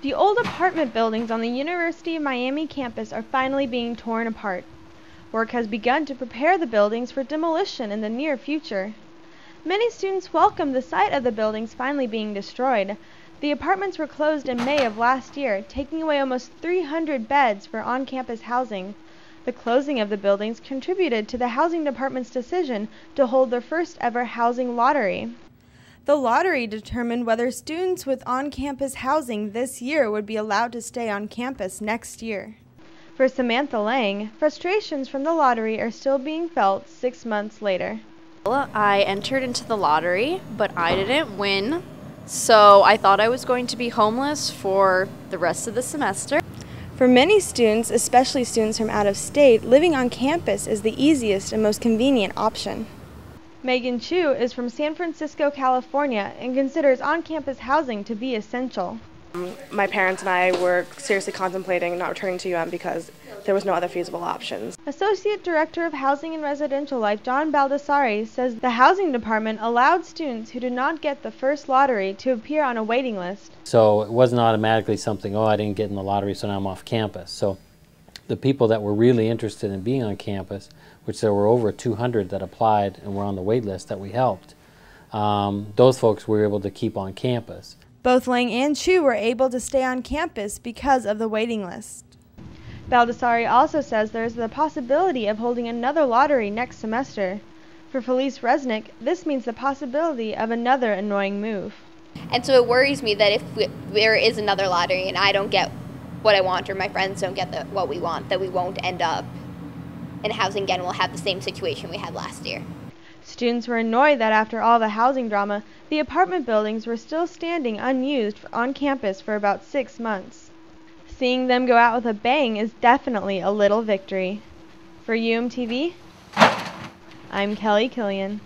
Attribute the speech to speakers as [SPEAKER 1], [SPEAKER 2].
[SPEAKER 1] The old apartment buildings on the University of Miami campus are finally being torn apart. Work has begun to prepare the buildings for demolition in the near future. Many students welcome the sight of the buildings finally being destroyed. The apartments were closed in May of last year, taking away almost 300 beds for on-campus housing. The closing of the buildings contributed to the housing department's decision to hold their first ever housing lottery. The lottery determined whether students with on-campus housing this year would be allowed to stay on campus next year. For Samantha Lang, frustrations from the lottery are still being felt 6 months later.
[SPEAKER 2] I entered into the lottery, but I didn't win, so I thought I was going to be homeless for the rest of the semester.
[SPEAKER 1] For many students, especially students from out of state, living on campus is the easiest and most convenient option. Megan Chu is from San Francisco, California, and considers on-campus housing to be essential.
[SPEAKER 3] My parents and I were seriously contemplating not returning to UM because there was no other feasible options.
[SPEAKER 1] Associate Director of Housing and Residential Life John Baldassari says the housing department allowed students who did not get the first lottery to appear on a waiting list.
[SPEAKER 4] So it wasn't automatically something, oh, I didn't get in the lottery, so now I'm off campus. So the people that were really interested in being on campus, which there were over 200 that applied and were on the wait list that we helped, those folks were able to keep on campus.
[SPEAKER 1] Both Lang and Chu were able to stay on campus because of the waiting list. Baldassari also says there is the possibility of holding another lottery next semester. For Felice Resnick, this means the possibility of another annoying move.
[SPEAKER 5] And so it worries me that if there is another lottery and I don't get what I want or my friends don't get what we want, that we won't end up in housing again. We'll have the same situation we had last year.
[SPEAKER 1] Students were annoyed that after all the housing drama, the apartment buildings were still standing unused on campus for about 6 months. Seeing them go out with a bang is definitely a little victory. For UMTV, I'm Kelly Killian.